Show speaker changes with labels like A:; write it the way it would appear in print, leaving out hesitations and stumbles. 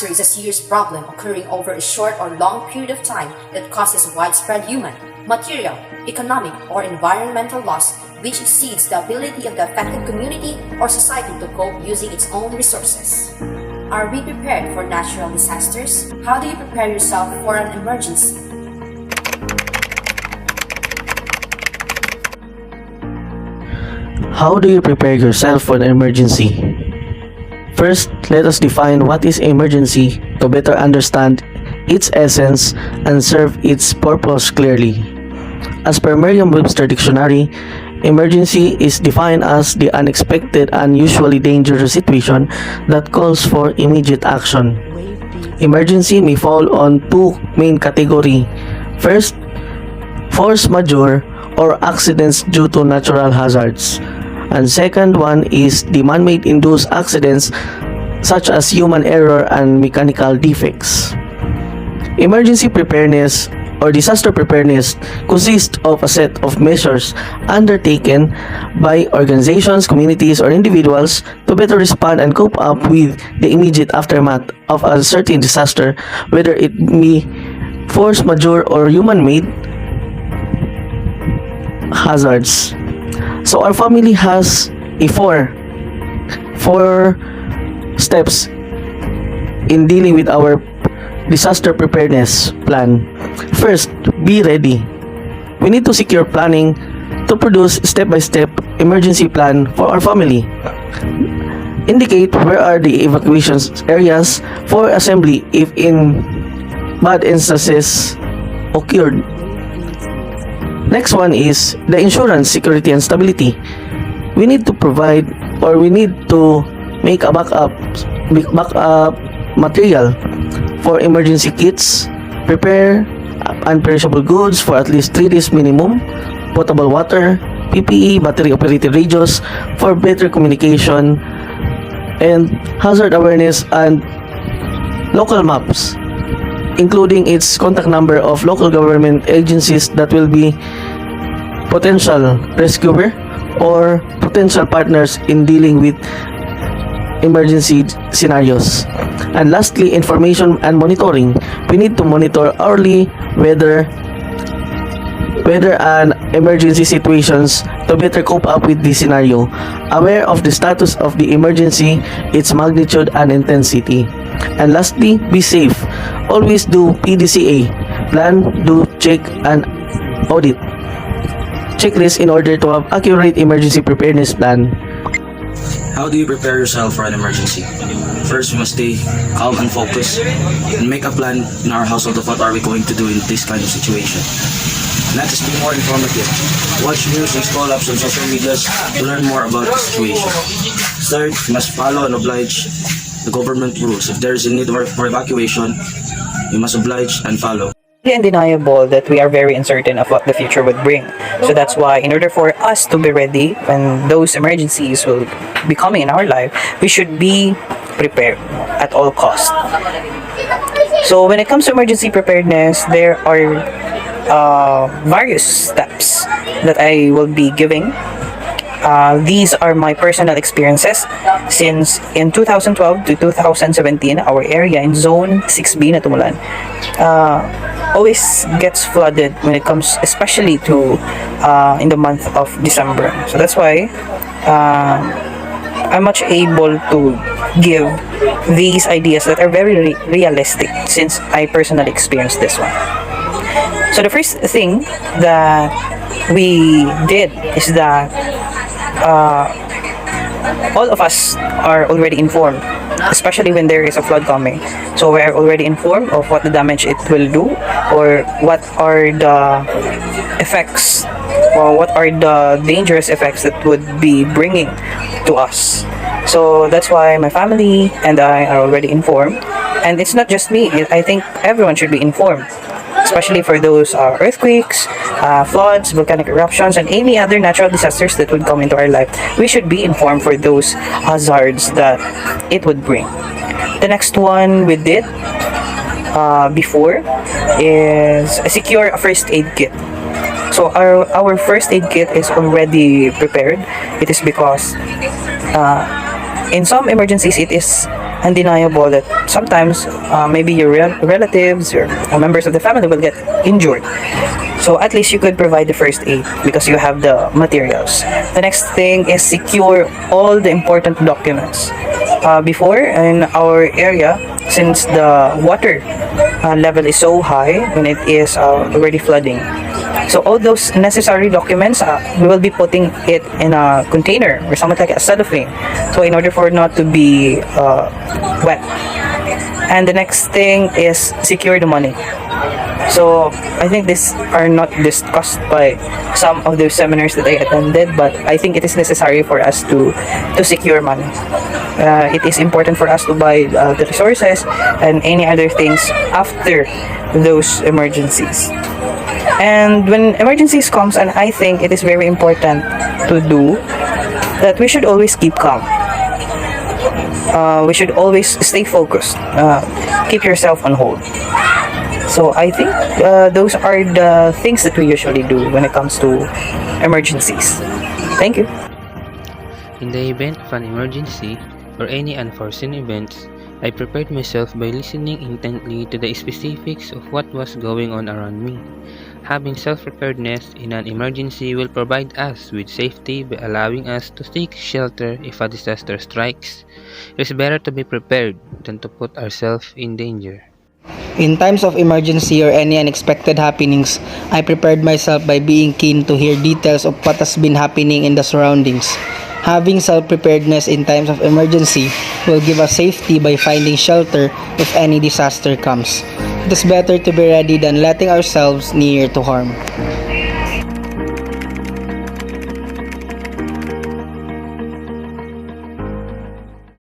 A: disaster is a serious problem occurring over a short or long period of time that causes widespread human, material, economic, or environmental loss which exceeds the ability of the affected community or society to cope using its own resources. Are we prepared for natural disasters? How do you prepare yourself for an emergency?
B: How do you prepare yourself for an emergency? First, let us define what is emergency to better understand its essence and serve its purpose clearly. As per Merriam-Webster Dictionary, emergency is defined as the unexpected and usually dangerous situation that calls for immediate action. Emergency may fall on two main categories. First, force majeure or accidents due to natural hazards. And second one is the man-made induced accidents such as human error and mechanical defects. Emergency preparedness or disaster preparedness consists of a set of measures undertaken by organizations, communities, or individuals to better respond and cope up with the immediate aftermath of a certain disaster, whether it be force majeure or human-made hazards. So our family has a four steps in dealing with our disaster preparedness plan. First, be ready. We need to secure planning to produce step-by-step emergency plan for our family. Indicate where are the evacuation areas for assembly if in bad instances occurred. Next one is the insurance, security, and stability. We need to provide or we need to make a backup material for emergency kits, prepare unperishable goods for at least 3 days minimum, potable water, PPE, battery-operated radios for better communication, and hazard awareness and local maps, including its contact number of local government agencies that will be potential rescuer or potential partners in dealing with emergency scenarios. And lastly, information and monitoring. We need to monitor hourly weather and emergency situations to better cope up with the scenario, aware of the status of the emergency, its magnitude and intensity. And lastly, be safe. Always do PDCA, plan, do, check, and audit checklist in order to have accurate emergency preparedness plan.
C: How do you prepare yourself for an emergency? First, we must stay calm and focused and make a plan in our household of what are we going to do in this kind of situation. Let us be more informative. Watch news and scroll ups on social medias to learn more about the situation. Third, we must follow and oblige the government rules. If there is a need for evacuation, we must oblige and follow.
D: Undeniable that we are very uncertain of what the future would bring. So that's why in order for us to be ready when those emergencies will be coming in our life, we should be prepared at all costs. So when it comes to emergency preparedness, there are various steps that I will be giving. These are my personal experiences since in 2012 to 2017, our area in Zone 6B na Tumulan always gets flooded when it comes, especially to in the month of December. So that's why I'm much able to give these ideas that are very realistic since I personally experienced this one. So the first thing that we did is that all of us are already informed, especially when there is a flood coming. So we are already informed of what the damage it will do, or what are the effects, or what are the dangerous effects that would be bringing to us. So that's why my family and I are already informed. And it's not just me, I think everyone should be informed, especially for those earthquakes, floods, volcanic eruptions, and any other natural disasters that would come into our life. We should be informed for those hazards that it would bring. The next one we did before is secure a first aid kit. So our first aid kit is already prepared. It is because in some emergencies it is undeniable that sometimes maybe your relatives or members of the family will get injured. So at least you could provide the first aid because you have the materials. The next thing is secure all the important documents. Before in our area, since the water level is so high when it is already flooding, so all those necessary documents, we will be putting it in a container or something like a cellophane. So in order for it not to be wet. And the next thing is secure the money. So I think these are not discussed by some of the seminars that I attended, but I think it is necessary for us to secure money. It is important for us to buy the resources and any other things after those emergencies. And when emergencies comes, and I think it is very important to do that, we should always keep calm. We should always stay focused. Keep yourself on hold. So I think those are the things that we usually do when it comes to emergencies. Thank you.
E: In the event of an emergency or any unforeseen events, I prepared myself by listening intently to the specifics of what was going on around me. Having self-preparedness in an emergency will provide us with safety by allowing us to seek shelter if a disaster strikes. It is better to be prepared than to put ourselves in danger.
F: In times of emergency or any unexpected happenings, I prepared myself by being keen to hear details of what has been happening in the surroundings. Having self-preparedness in times of emergency will give us safety by finding shelter if any disaster comes. It is better to be ready than letting ourselves near to harm.